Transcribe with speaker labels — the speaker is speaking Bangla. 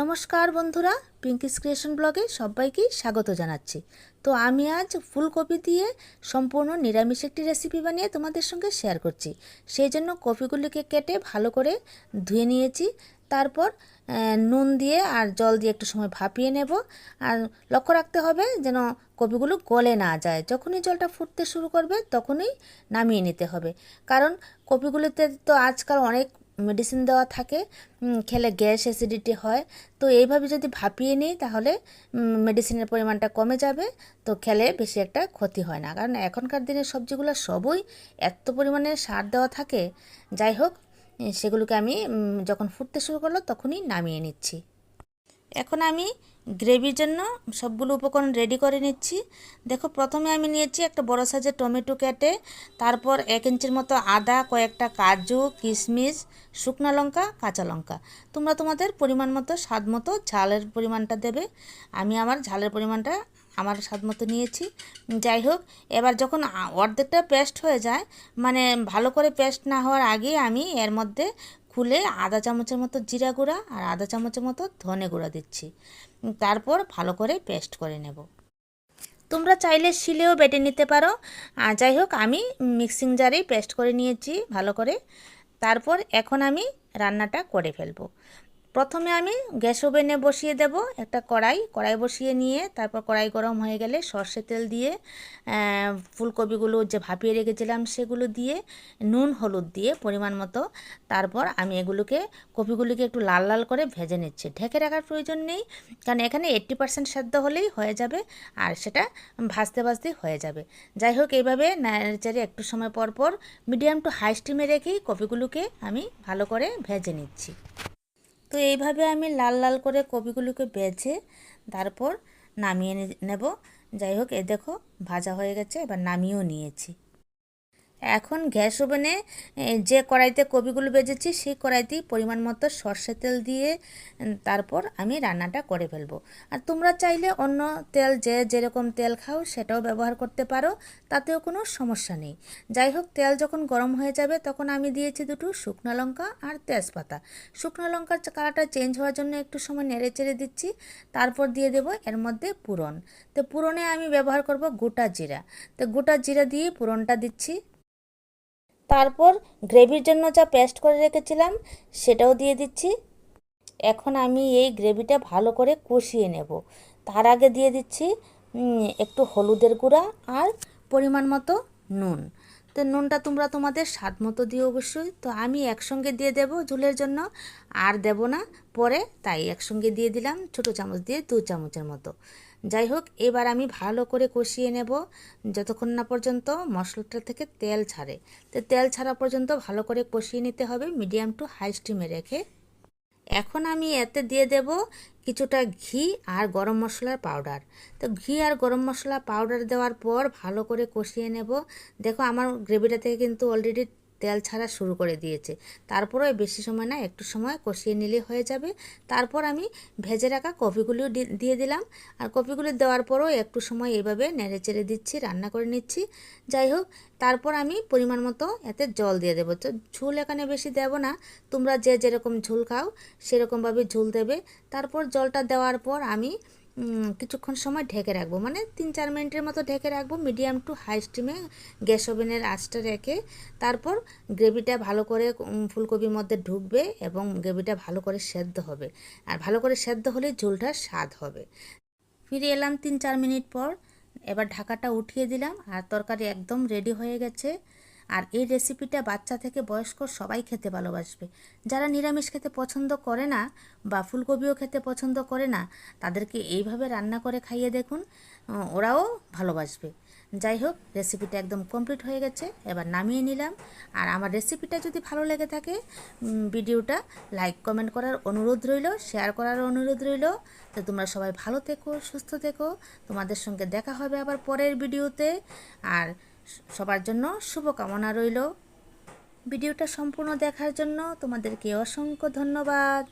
Speaker 1: নমস্কার বন্ধুরা, পিঙ্কিসক্রিয়েশন ব্লগে সবাইকে স্বাগত জানাচ্ছি। তো আমি আজ ফুলকপি দিয়ে সম্পূর্ণ নিরামিষ একটি রেসিপি বানিয়ে তোমাদের সঙ্গে শেয়ার করছি। সেই জন্য কপিগুলিকে কেটে ভালো করে ধুয়ে নিয়েছি। তারপর নুন দিয়ে আর জল দিয়ে একটু সময় ভাপিয়ে নেব। আর লক্ষ্য রাখতে হবে যেন কপিগুলো গলে না যায়। যখনই জলটা ফুটতে শুরু করবে তখনই নামিয়ে নিতে হবে, কারণ কপিগুলোতে তো আজকাল অনেক মেডিসিন দেওয়া থাকে, খেলে গ্যাস অ্যাসিডিটি হয়। তো এইভাবে যদি ভাপিয়ে নিই তাহলে মেডিসিনের পরিমাণটা কমে যাবে, তো খেলে বেশি একটা ক্ষতি হয় না। কারণ এখনকার দিনের সবজিগুলো সবই এত পরিমাণে সার দেওয়া থাকে। যাই হোক, সেগুলোকে আমি যখন ফুটতে শুরু করলো তখনই নামিয়ে নিচ্ছি। এখন আমি গ্রেভির জন্য সবগুলো উপকরণ রেডি করে নিচ্ছি। দেখো, প্রথমে আমি নিয়েছি একটা বড় সাইজের টমেটো কেটে, তারপর 1 ইঞ্চির মতো আদা, কয়েকটা কাজু, কিশমিশ, শুকনো লঙ্কা, কাঁচা লঙ্কা। তোমরা তোমাদের পরিমাণ মতো, স্বাদ মতো ঝালের পরিমাণটা দেবে। আমি আমার ঝালের পরিমাণটা আমার স্বাদ মতো নিয়েছি। যাই হোক, এবার যখন অর্ধেকটা পেস্ট হয়ে যায়, মানে ভালো করে পেস্ট না হওয়ার আগেই আমি এর মধ্যে খুলে আধা চামচের মতো জিরা গুঁড়া আর আধা চামচের মতো ধনে গুঁড়া দিচ্ছি। তারপর ভালো করে পেস্ট করে নেব। তোমরা চাইলে শিলেও বেটে নিতে পারো। যাই হোক, আমি মিক্সিং জারেই পেস্ট করে নিয়েছি ভালো করে। তারপর এখন আমি রান্নাটা করে ফেলবো। প্রথমে আমি গ্যাস ওভেনে বসিয়ে দেব একটা কড়াই বসিয়ে নিয়ে, তারপর কড়াই গরম হয়ে গেলে সর্ষে তেল দিয়ে ফুলকপিগুলো যে ভাপিয়ে রেখেছিলাম সেগুলো দিয়ে নুন হলুদ দিয়ে পরিমাণ মতো, তারপর আমি কপিগুলিকে একটু লাল লাল করে ভেজে নিচ্ছি। ঢেকে রাখার প্রয়োজন নেই, কারণ এখানে 80% সেদ্ধ হলেই হয়ে যাবে, আর সেটা ভাজতে ভাজতেই হয়ে যাবে। যাই হোক, এইভাবে নাড়াচাড়ে একটু সময় পর পর মিডিয়াম টু হাই স্টিমে রেখেই কপিগুলোকে আমি ভালো করে ভেজে নিচ্ছি। তো এইভাবে আমি লাল লাল করে কপিগুলোকে ভেজে তারপর নামিয়ে নেব। যাই হোক, দেখো ভাজা হয়ে গেছে, এবার নামিয়েও নিয়েছি। এখন গ্যাস ওভেনে যে কড়াইতে কপিগুলো ভেজেছি সেই কড়াইতেই পরিমাণ মতো সর্ষে তেল দিয়ে তারপর আমি রান্নাটা করে ফেলবো। আর তোমরা চাইলে অন্য তেল, যে যেরকম তেল খাও সেটাও ব্যবহার করতে পারো, তাতেও কোনো সমস্যা নেই। যাই হোক, তেল যখন গরম হয়ে যাবে তখন আমি দিয়েছি দুটো শুকনো লঙ্কা আর তেজপাতা। শুকনো লঙ্কার কালারটা চেঞ্জ হওয়ার জন্য একটু সময় নেড়ে চেড়ে দিচ্ছি। তারপর দিয়ে দেব এর মধ্যে পুরন। তো পুরনে আমি ব্যবহার করব গোটা জিরা। তো গোটা জিরা দিয়ে পুরনটা দিচ্ছি। তারপর গ্রেভির জন্য যা পেস্ট করে রেখেছিলাম সেটাও দিয়ে দিচ্ছি। এখন আমি এই গ্রেভিটা ভালো করে কষিয়ে নেব। তার আগে দিয়ে দিচ্ছি একটু হলুদের গুঁড়া আর পরিমাণ মতো নুন। তো নুনটা তোমরা তোমাদের স্বাদ মতো দিও অবশ্যই। তো আমি একসঙ্গে দিয়ে দেব ঝোলের জন্য, আর দেব না পরে, তাই একসঙ্গে দিয়ে দিলাম ছোটো চামচ দিয়ে 2 চামচের মতো। যাই হোক, এবার আমি ভালো করে কষিয়ে নেব যতক্ষণ না পর্যন্ত মশলাটা থেকে তেল ছাড়ে। তো তেল ছাড়া পর্যন্ত ভালো করে কষিয়ে নিতে হবে মিডিয়াম টু হাই স্টিমে রেখে। এখন আমি এতে দিয়ে দেব কিছুটা ঘি আর গরম মশলার পাউডার। তো ঘি আর গরম মশলা পাউডার দেওয়ার পর ভালো করে কষিয়ে নেব। দেখো, আমার গ্রেভিটা থেকে কিন্তু অলরেডি তেল ছাড়া শুরু করে দিয়েছে। তারপরে বেশি সময় না, একটু সময় কষিয়ে নিলে হয়ে যাবে। তারপর আমি ভেজে রাখা কপিগুলিও দিয়ে দিলাম। আর কপিগুলি দেওয়ার পরও একটু সময় এভাবে নেড়ে চেড়ে দিচ্ছি, রান্না করে নিচ্ছি। যাই হোক, তারপর আমি পরিমাণ মতো এতে জল দিয়ে দেবো। তো ঝোল এখানে বেশি দেব না, তোমরা যে যেরকম ঝোল খাও সেরকমভাবে ঝোল দেবে। তারপর জলটা দেওয়ার পর আমি কিছুক্ষণ সময় ঢেকে রাখবো, মানে 3-4 মিনিটের মতো ঢেকে রাখবো মিডিয়াম টু হাই স্টিমে গ্যাস ওভেনের আঁচটা রেখে। তারপর গ্রেভিটা ভালো করে ফুলকপির মধ্যে ঢুকবে এবং গ্রেভিটা ভালো করে সেদ্ধ হবে। আর ভালো করে সেদ্ধ হলে ঝোলটার স্বাদ হবে। ফিরে এলাম 3-4 মিনিট পর। এবার ঢাকাটা উঠিয়ে দিলাম, আর তরকারি একদম রেডি হয়ে গেছে। আর এই রেসিপিটা বাচ্চা থেকে বয়স্ক সবাই খেতে ভালোবাসবে। যারা নিরামিষ খেতে পছন্দ করে না বা ফুলকপিও খেতে পছন্দ করে না, তাদেরকে এইভাবে রান্না করে খাইয়ে দেখুন, ওরাও ভালোবাসবে। যাই হোক, রেসিপিটা একদম কমপ্লিট হয়ে গেছে, এবার নামিয়ে নিলাম। আর আমার রেসিপিটা যদি ভালো লেগে থাকে, ভিডিওটা লাইক কমেন্ট করার অনুরোধ রইল, শেয়ার করার অনুরোধ রইল। তো তোমরা সবাই ভালো থেকো, সুস্থ থেকো। তোমাদের সঙ্গে দেখা হবে আবার পরের ভিডিওতে। আর সবার জন্য শুভকামনা রইল। ভিডিওটা সম্পূর্ণ দেখার জন্য তোমাদেরকে অসংখ্য ধন্যবাদ।